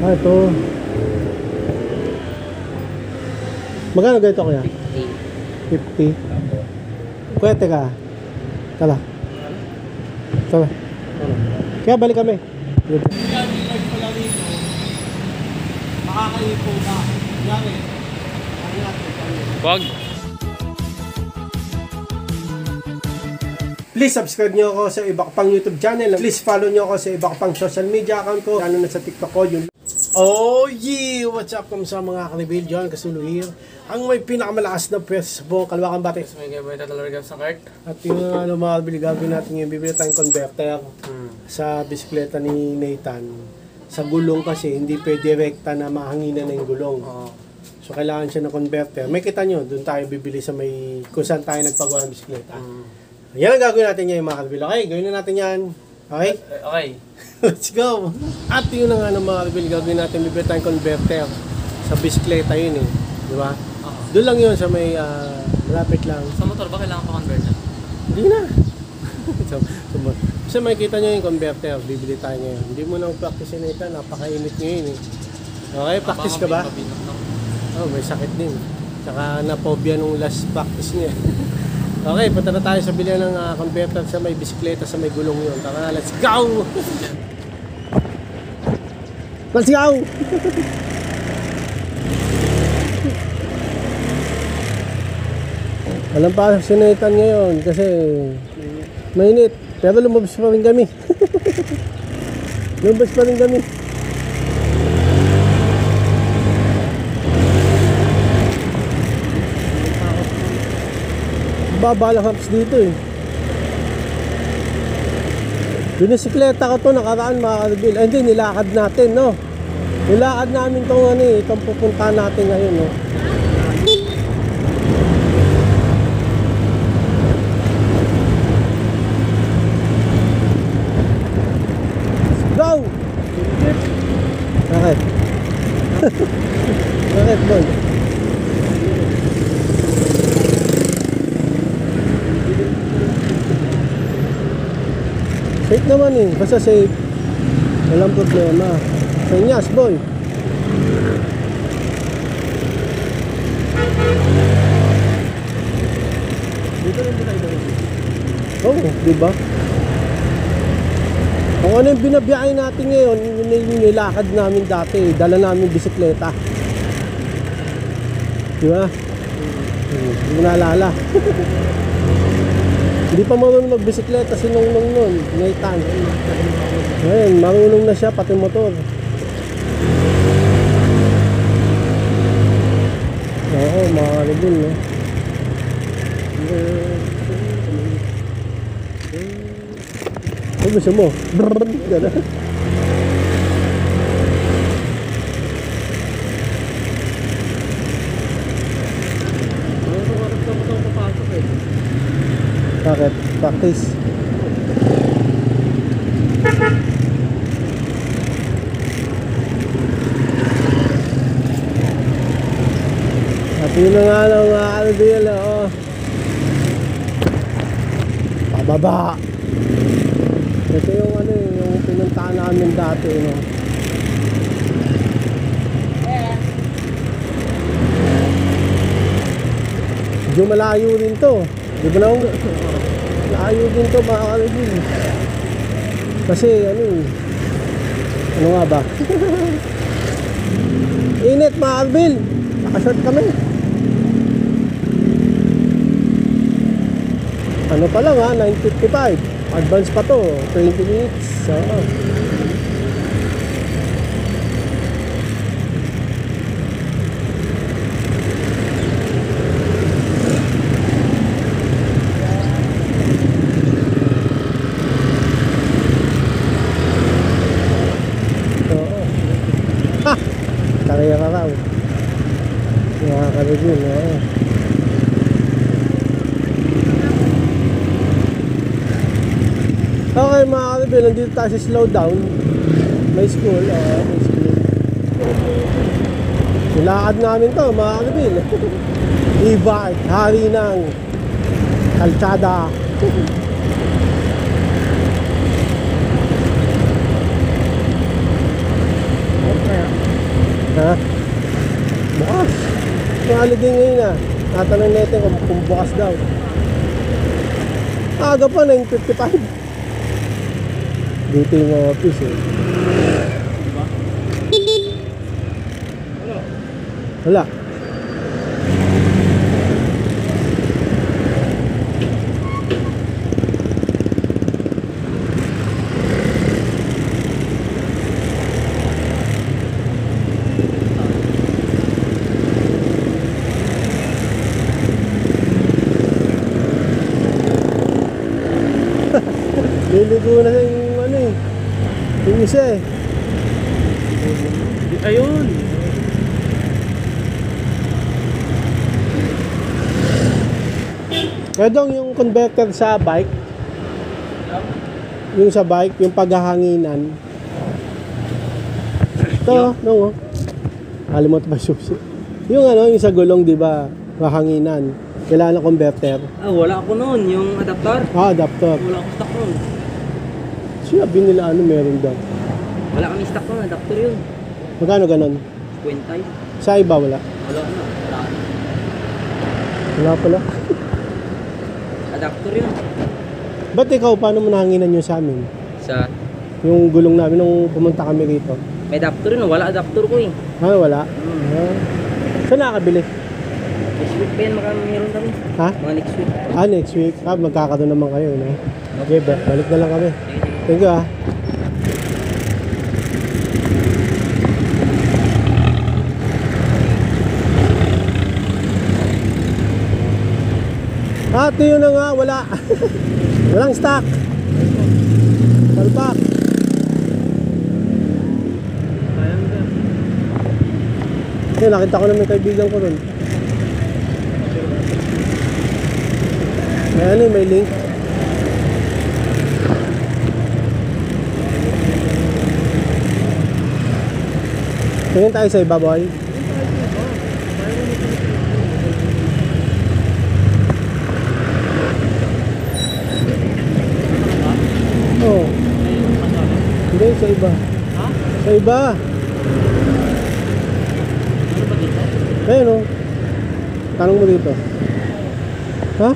Ito. Magkano ganito kaya? 50. Kuya, teka. Tala. Tala. Kaya balik kami. Makakaipo na. Yari. Wag. Please subscribe nyo ako sa iba ko pang YouTube channel. Please follow nyo ako sa iba ko pang social media account ko. Lalo na sa TikTok ko. Yun. Oh yeah! What's up kung sa mga kanibil dyan? Kasulu here. Ang may pinakamalakas na pwes sa buong Kalwakan Bate. May gawin talaga sa cart. At yung mga gagawin natin yung bibili tayong converter sa bisikleta ni Nathan. Sa gulong kasi hindi pwede rekta na mahanginan na yung gulong. So kailangan siya ng converter. May kita nyo, doon tayo bibili sa may kung saan tayo nagpagawa ng bisikleta. Yan ang gagawin natin ngayon mga kanibil. Okay, gawin na natin yan. Okay? Okay. Let's go! At yun na nga ng mga kanibil, gagawin natin bibili tayong converter sa bisikleta yun eh. Di ba? Doon lang yun sa may malapit lang. Sa motor ba kailangan pa converter? Hindi na. Kasi makikita nyo yung converter, bibili tayo ngayon. Hindi mo nang practice na ito, napakainit nyo yun eh. Okay, practice ka ba? Oh, may sakit din. Tsaka na-phobia nung last practice niya. Okay, punta na tayo sa bilihan ng converter sa may bisikleta, sa may gulong yun. Tara, let's go! Let's go! Walang pasok si Nathan ngayon kasi mainit. Pero lumabas pa rin kami. Lumabas pa rin kami. Babalang humps dito eh. Binisikleta ko to nakaraan mga kanibil. Ay, hindi, nilakad natin, no? Nilakad namin itong ano eh, itong pupunta natin ngayon, no? Go! Bakit? Bakit, boy? Safe naman eh, basta safe. Walang problema. Senyas, boy. Dito rin ba tayo? Oo, diba? Kung ano yung binabiyahe natin ngayon, yun yung nilakad namin dati. Dala namin bisikleta. Diba? Hindi mo naalala. Hindi pa marunong magbisikleta si Nongnong nun, Nathan. Ngayon, marunong na siya, pati motor. Oo, mga kalibin, no? Ano gusto mo? Brrrr, gano'n. Bakit? Practice. At yun na nga lang mga kalibin, oh. Pababa. Ito yung ano yung pinuntahan namin dati, no? Medyo malayo rin to. Di ba na malayo din to mga kalibin. Kasi ano nga ba? Init mga kalibin. Nakashort kami. Ano pa lang ha, 9:55. Advance pa to, 20 minutes. So, kaya ka raw. Nakakabigin, oo. Okay mga kalibin, nandito tayo sa slow down. May school, may school. Nilakad namin to mga kalibin. E-bike, hari ng kalsada. Okay. Ha? Bukas. Yung holiday ngayon ah. Tatanong natin kung bukas daw. Aga pa, 9:55. Dito yung office eh. Wala. Liligo na yung ano eh. Yung isa eh. Ayun. Pwedeng yung converter sa bike. Yung sa bike, yung paghahanginan. Ito, no. Alimot ba susi? Yung ano, yung sa gulong, di ba? Mahanginan. Kailangan ng converter. Ah, wala ako noon, yung adapter. Ah, adapter. Wala akong stock noon. Sinabi nila ano meron daw. Wala kami stock noon, adapter yun. Magkano ganon? Kwentay. Sa iba wala. Wala na. Wala na. Wala pala. Adapter yun. Ba't ikaw, paano mo nahanginan yun sa amin? Sa, Yung gulong namin nung pumunta kami rito. may adapter yun. Wala adapter ko eh. Ah, wala? Ah. Saan nakakabili? Next week pa yan, meron kami. Ha? Mga next week. Ah, next week. Ah, magkakaroon naman kayo, no? Okay, balik na lang kami. Thank you, ah. Ah, ito yun na nga, wala. Walang stock. Salpak. Ayun, nakita ko na may kaibigan ko ron. May ano, may link. Tingin tayo sa iba, boy. Oo. Hindi, sa iba. Ha? Sa iba. Ano ba dito? Ayun, oh. Tanong mo dito. Ha?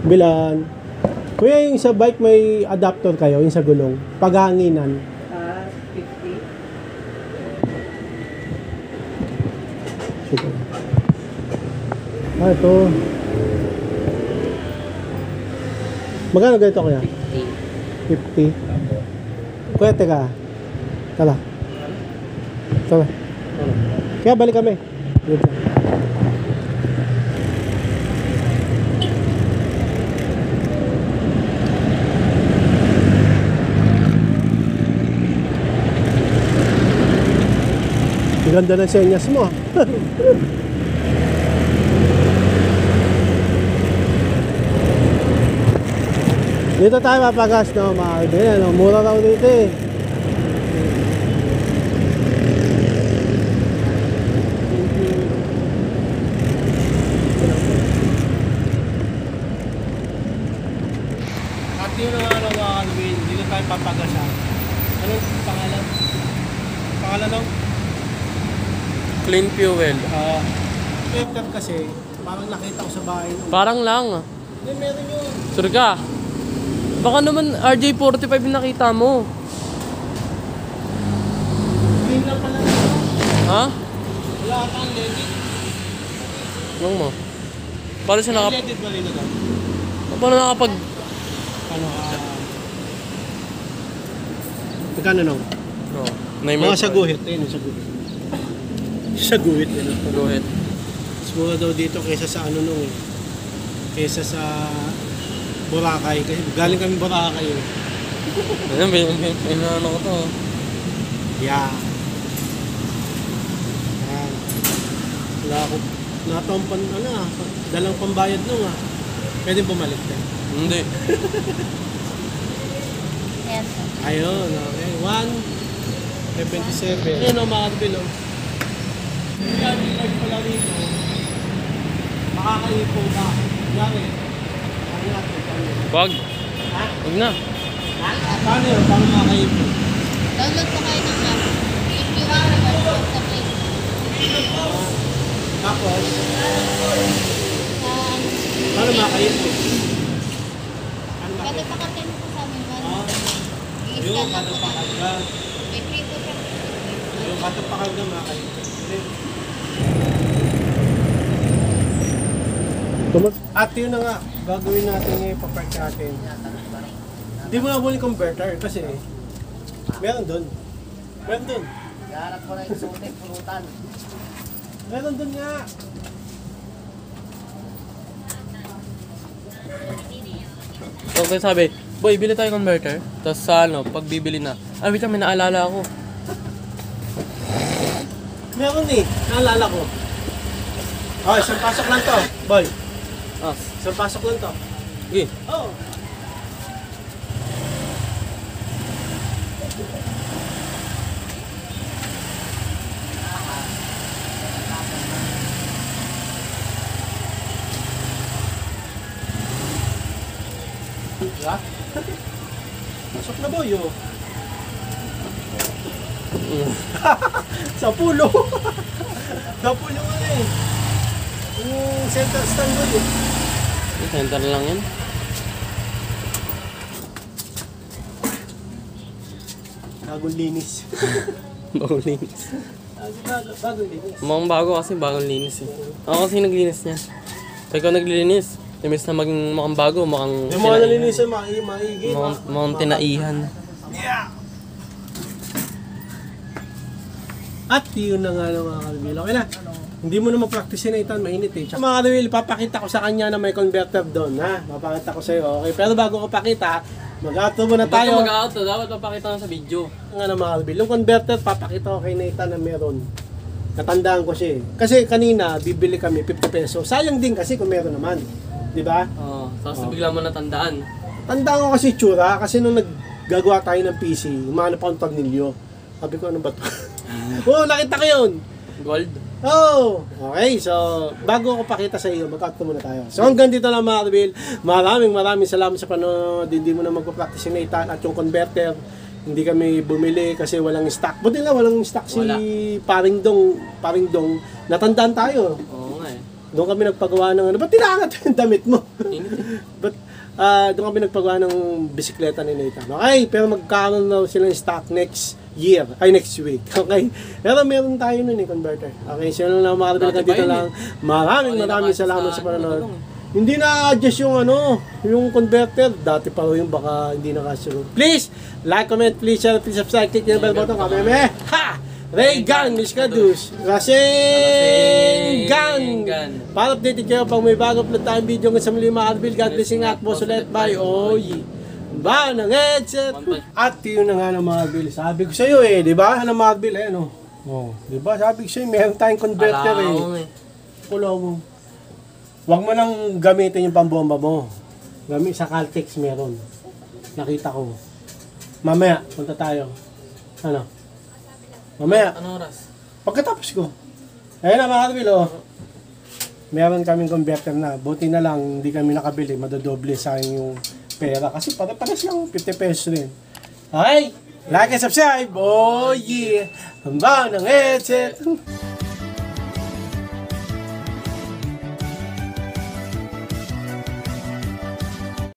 Bilan. Kuya, yung sa bike may adapter kayo, yung sa gulong. Paghanginan. 50. Sige. Ah, ito. Magkano ganito kuya? 50. Kuya, teka. Tala. Tala. Kaya balik kami. Wait lang. Ang ganda ng senyas mo. Dito tayo mapagas, no? Makakabili, no? Mura raw dito eh. At yun ang ano mga Alvin, dito tayo papagas ha. Anong pangalan? Pangalan no? Clean fuel. Filter kasi, parang nakita ko sa bahay. Parang lang. Hindi, meron yun. Sure ka? Baka naman RJ45 yung nakita mo. Clean lang pala nito. Ha? Wala kang legit. Huwag mo. Paano siya Legit ba rin agad? Paano nakapag... Ano, magkano no? No. Mga sa guhit. Ayun, sa guhit. Sa guhit, yun. Go ahead. Mas mura daw dito kaysa sa ano nung kaysa sa Boracay. Kasi galing kami Boracay eh. Ayan, pinano ko to. Yeah. Yan. Wala ako. Natampan, ano ah. Dalang pambayad nung ah. Pwede bumalik tayo. Hindi. Yes. Ayun, okay. 1.27. Ayun o, mga kabilo. Yung gamit card pala rito, makakaipong ka. Yari. Ano natin, kami. Wag. Huwag na. Paano yun? Paano makakaipon? Download po kayo ng app. If you are sa Play Store. Tapos, Sa ano, paano makakaipon? kada pakatin po sa amin. Yung I-scan lang kada po natin. pakalga. May free po siya. Yung kada pakalga makakaipon. At yun na nga, gagawin natin ngayon, papark natin. Hindi mo na muna converter kasi meron dun. Meron dun. Hanap ko na yung sutik, pulutan. Meron dun nga. Okay, sabi, boy, bili tayo converter. Tapos sa ano, pag bibili na. Ah, wait lang, may naalala ako. Meron eh. Naalala ko. Oh, isang pasok lang to. Boy, Ah, isang pasok lang to. sige. Oh. Diba? Pasok na boy, oh. Sa pulo. Sa pulo nga eh. Yung center stand boy eh. Center lang yan. Bagong linis. Bagong linis. Bagong linis. Mukhang bago kasi bagong linis eh. Ako kasi naglinis niya. Pag ikaw naglilinis, imbes na maging mukhang bago, mukhang Yung mga nalinisan, maigi. mukhang tinaihan. At yun na nga ng mga kalbil. Okay na. Hindi mo na ma-practice na itan, mainit eh. Tsaka mga kalbil, papakita ko sa kanya na may converter doon, ha? Papakita ko sa'yo, okay? Pero bago ko pakita, mag-auto muna tayo. Mag-auto, dapat papakita na sa video. Nga ng mga kalbil. Yung converter, papakita ko kay Nathan na meron. Natandaan ko siya eh. Kasi kanina, bibili kami 50 pesos. Sayang din kasi kung meron naman. Di ba? Oo, tapos bigla mo natandaan. Tandaan ko kasi tsura, kasi nung naggagawa tayo ng PC, umanap akong tornilyo. Sabi ko, ano ba ito? Oo, nakita ko yun. Gold. Oh, okay. So, bago ko pakita sa iyo, mag-out muna tayo. So, hanggang dito lang mga kabil. Maraming salamat sa panonood. Hindi mo na magpa-practice yung Nathan at yung converter. Hindi kami bumili kasi walang stock. Buti na walang stock si Wala. Paring Dong. Natandaan tayo. Oo nga eh. Doon kami nagpagawa ng ano. Ba't tinangat yung damit mo? Init eh. But doon kami nagpagawa ng bisikleta ni Nathan. Okay, pero magkakaroon na sila ng stock next year. Ay, next week. Okay? Pero meron tayo nun eh, converter. Okay, so yun lang mga Dati kapatid pa dito yun lang. Maraming Wala salamat na sa kasi panonood. ano, Hindi na-adjust yung yung converter. Dati pa rin yung baka hindi nakasunod. Please, like, comment, please share, please subscribe, click yung bell button. Kameme! Ha! Ray Gun, Miss Kadus. Rasing Gun. Para updated kayo pag may bago upload tayong video ng sa muli mga kapatid. God blessing at boss ulit. Bye. Oy. Ba ng headset. At yun na nga ng mga bil. Sabi ko sa iyo eh, di ba? Ng mga bil eh, no? Oh, di ba? Sabi ko sa iyo, meron tayong converter eh. Kulo mo. Huwag mo nang gamitin yung pambomba mo. Gamit sa Caltex meron. Nakita ko. Mamaya, punta tayo. Ano? Mamaya. Anong oras? Pagkatapos ko. Ayun na mga kabil, oh. Meron kaming converter na. Buti na lang, hindi kami nakabili. Madodoble sa akin yung pera. Kasi pare-pares lang, 50 pesos rin. Okay? Like and subscribe. Oh yeah! Hamba ng headset.